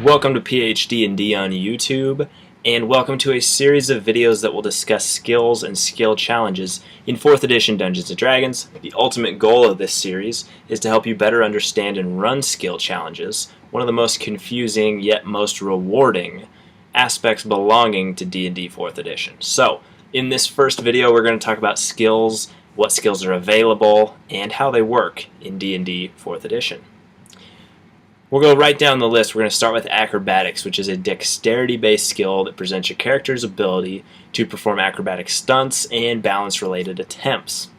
Welcome to PhD&D on YouTube, and welcome to a series of videos that will discuss skills and skill challenges in 4th edition Dungeons & Dragons. The ultimate goal of this series is to help you better understand and run skill challenges, one of the most confusing yet most rewarding aspects belonging to D&D 4th edition. So, in this first video we're going to talk about skills, what skills are available, and how they work in D&D 4th edition. We'll go right down the list. We're going to start with Acrobatics, which is a dexterity-based skill that presents your character's ability to perform acrobatic stunts and balance-related attempts.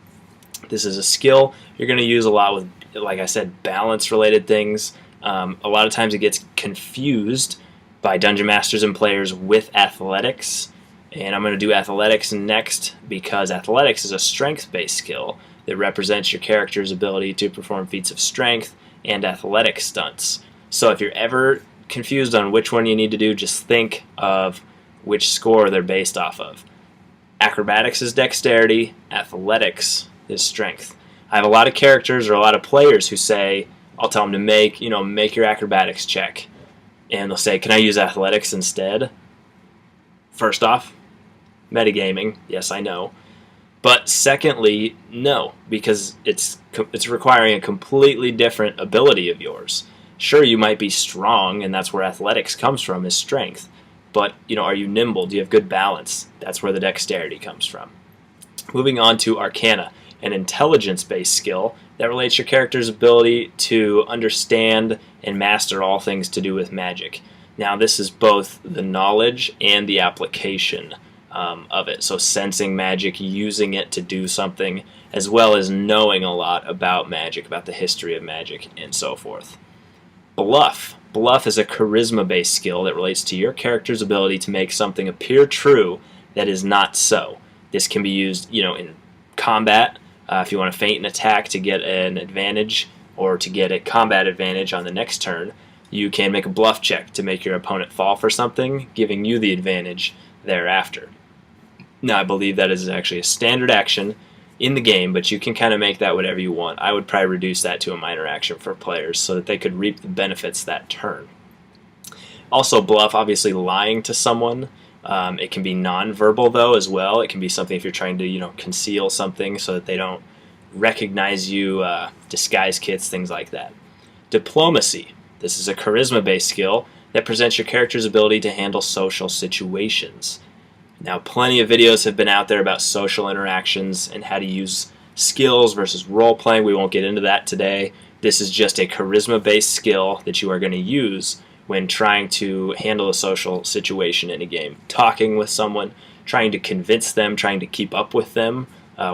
This is a skill you're going to use a lot with, like I said, balance-related things. A lot of times it gets confused by dungeon masters and players with athletics, and I'm going to do athletics next because athletics is a strength-based skill that represents your character's ability to perform feats of strength and athletic stunts. So if you're ever confused on which one you need to do, just think of which score they're based off of. Acrobatics is dexterity, athletics is strength. I have a lot of characters or a lot of players who say, I'll tell them to make your acrobatics check. And they'll say, can I use athletics instead? First off, metagaming, yes I know. But secondly, no, because it's requiring a completely different ability of yours. Sure, you might be strong, and that's where athletics comes from, is strength. But, are you nimble? Do you have good balance? That's where the dexterity comes from. Moving on to Arcana, an intelligence-based skill that relates your character's ability to understand and master all things to do with magic. Now, this is both the knowledge and the application of it. So sensing magic, using it to do something, as well as knowing a lot about magic, about the history of magic, and so forth. Bluff. Bluff is a charisma-based skill that relates to your character's ability to make something appear true that is not so. This can be used, in combat, if you want to feint an attack to get an advantage, or to get a combat advantage on the next turn. You can make a bluff check to make your opponent fall for something, giving you the advantage thereafter. Now, I believe that is actually a standard action in the game, but you can kind of make that whatever you want. I would probably reduce that to a minor action for players so that they could reap the benefits that turn. Also, bluff, obviously lying to someone. It can be non-verbal, though, as well. It can be something if you're trying to, conceal something so that they don't recognize you, disguise kits, things like that. Diplomacy. This is a charisma-based skill that presents your character's ability to handle social situations. Now, plenty of videos have been out there about social interactions and how to use skills versus role-playing. We won't get into that today. This is just a charisma-based skill that you are going to use when trying to handle a social situation in a game. Talking with someone, trying to convince them, trying to keep up with them,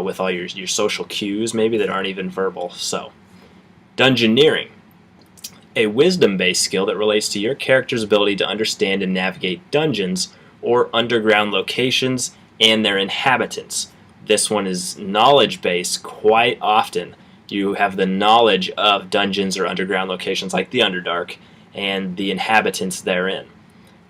with all your social cues maybe that aren't even verbal. So, Dungeoneering. A wisdom-based skill that relates to your character's ability to understand and navigate dungeons or underground locations and their inhabitants. This one is knowledge-based quite often. You have the knowledge of dungeons or underground locations like the Underdark and the inhabitants therein.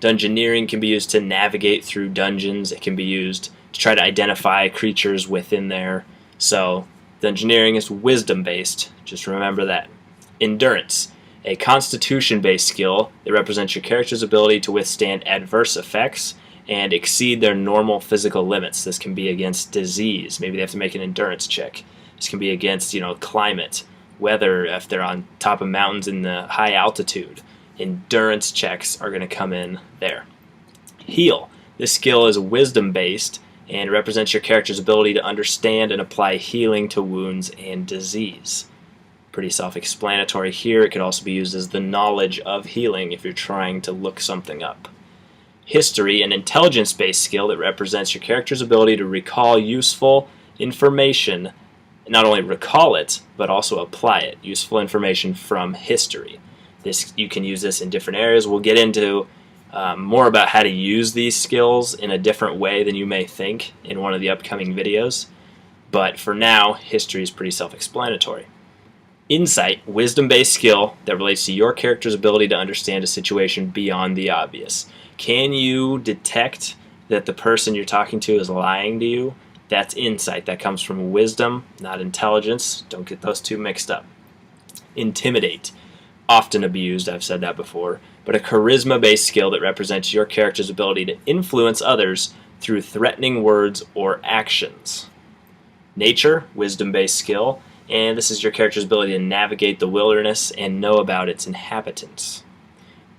Dungeoneering can be used to navigate through dungeons. It can be used to try to identify creatures within there. So, Dungeoneering is wisdom-based. Just remember that. Endurance. A constitution-based skill that represents your character's ability to withstand adverse effects and exceed their normal physical limits. This can be against disease. Maybe they have to make an endurance check. This can be against, climate, weather, if they're on top of mountains in the high altitude. Endurance checks are going to come in there. Heal. This skill is wisdom-based and represents your character's ability to understand and apply healing to wounds and disease. Pretty self-explanatory here. It could also be used as the knowledge of healing if you're trying to look something up. History, an intelligence-based skill that represents your character's ability to recall useful information, not only recall it, but also apply it. Useful information from history. You can use this in different areas. We'll get into more about how to use these skills in a different way than you may think in one of the upcoming videos. But for now, history is pretty self-explanatory. Insight, wisdom-based skill that relates to your character's ability to understand a situation beyond the obvious. Can you detect that the person you're talking to is lying to you? That's insight. That comes from wisdom, not intelligence. Don't get those two mixed up. Intimidate. Often abused, I've said that before. but a charisma-based skill that represents your character's ability to influence others through threatening words or actions. Nature, wisdom-based skill, and this is your character's ability to navigate the wilderness and know about its inhabitants.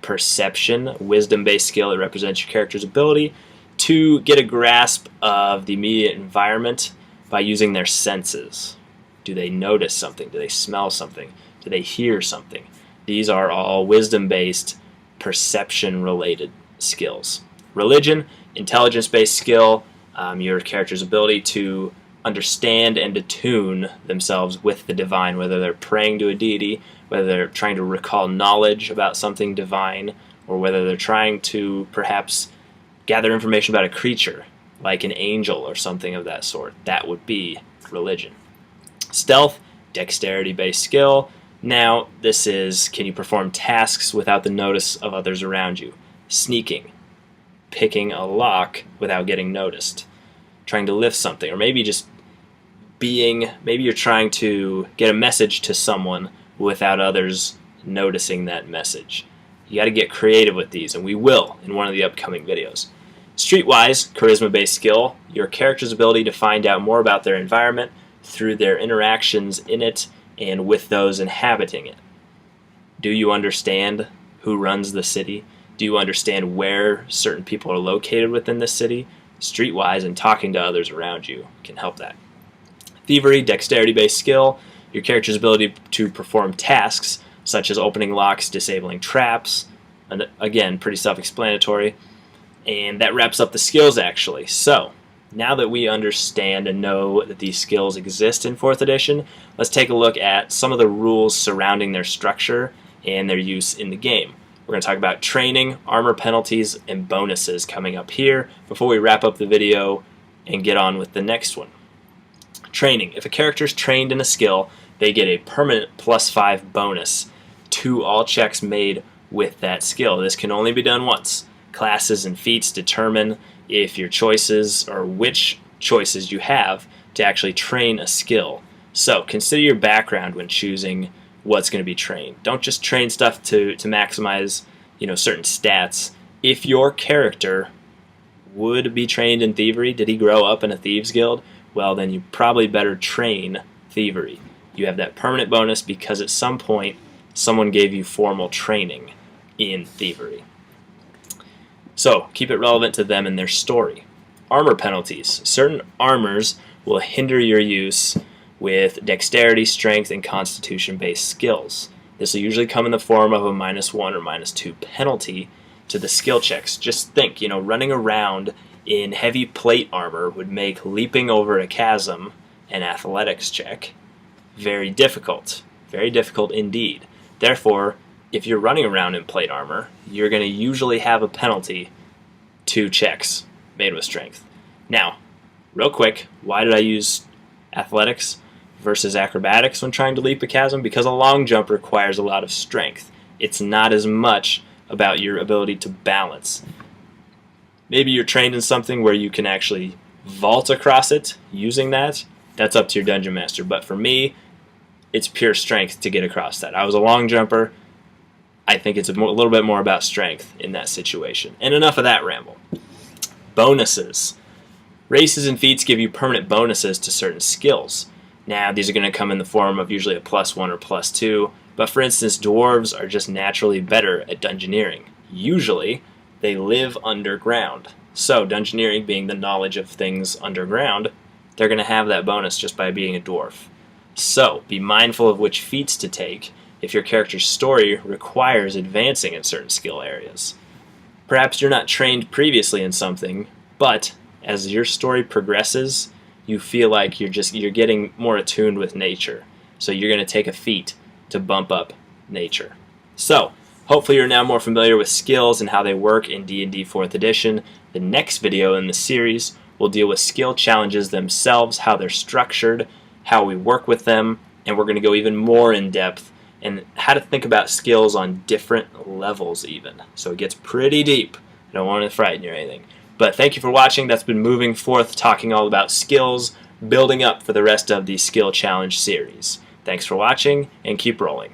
Perception, wisdom-based skill that represents your character's ability to get a grasp of the immediate environment by using their senses. Do they notice something? Do they smell something? Do they hear something? These are all wisdom-based, perception-related skills. Religion, intelligence-based skill, your character's ability to understand and attune themselves with the divine, whether they're praying to a deity, whether they're trying to recall knowledge about something divine, or whether they're trying to perhaps gather information about a creature, like an angel or something of that sort. That would be religion. Stealth, dexterity-based skill. Now, this is, can you perform tasks without the notice of others around you? Sneaking, picking a lock without getting noticed, trying to lift something, or maybe just maybe you're trying to get a message to someone without others noticing that message. You got to get creative with these, and we will in one of the upcoming videos. Streetwise, charisma-based skill, your character's ability to find out more about their environment through their interactions in it and with those inhabiting it. Do you understand who runs the city? Do you understand where certain people are located within the city? Streetwise and talking to others around you can help that. Thievery, dexterity-based skill, your character's ability to perform tasks such as opening locks, disabling traps, and again, pretty self-explanatory. And that wraps up the skills, actually. So, now that we understand and know that these skills exist in 4th edition, let's take a look at some of the rules surrounding their structure and their use in the game. We're going to talk about training, armor penalties, and bonuses coming up here before we wrap up the video and get on with the next one. Training. If a character is trained in a skill, they get a permanent +5 bonus to all checks made with that skill. This can only be done once. Classes and feats determine if your choices or which choices you have to actually train a skill. So consider your background when choosing what's going to be trained. Don't just train stuff to maximize, certain stats. If your character would be trained in thievery, did he grow up in a thieves guild? Well, then you probably better train thievery. You have that permanent bonus because at some point someone gave you formal training in thievery. So keep it relevant to them and their story. Armor penalties. Certain armors will hinder your use with dexterity, strength, and constitution-based skills. This will usually come in the form of a -1 or -2 penalty to the skill checks. Just think, running around in heavy plate armor would make leaping over a chasm, an athletics check, very difficult indeed. Therefore, if you're running around in plate armor, you're going to usually have a penalty to checks made with strength. Now, real quick, why did I use athletics versus acrobatics when trying to leap a chasm? Because a long jump requires a lot of strength. It's not as much about your ability to balance. Maybe you're trained in something where you can actually vault across it using that. That's up to your dungeon master. But for me, it's pure strength to get across that. I was a long jumper. I think it's a little bit more about strength in that situation. And enough of that ramble. Bonuses. Races and feats give you permanent bonuses to certain skills. Now, these are going to come in the form of usually a +1 or +2. But for instance, dwarves are just naturally better at dungeoneering. Usually, they live underground. So, dungeoneering being the knowledge of things underground, they're going to have that bonus just by being a dwarf. So, be mindful of which feats to take if your character's story requires advancing in certain skill areas. Perhaps you're not trained previously in something, but as your story progresses, you feel like you're getting more attuned with nature. So you're going to take a feat to bump up nature. So, hopefully you're now more familiar with skills and how they work in D&D 4th edition. The next video in the series will deal with skill challenges themselves, how they're structured, how we work with them, and we're going to go even more in depth and how to think about skills on different levels even. So it gets pretty deep. I don't want to frighten you or anything. But thank you for watching. That's been Moving Forth, talking all about skills, building up for the rest of the skill challenge series. Thanks for watching, and keep rolling.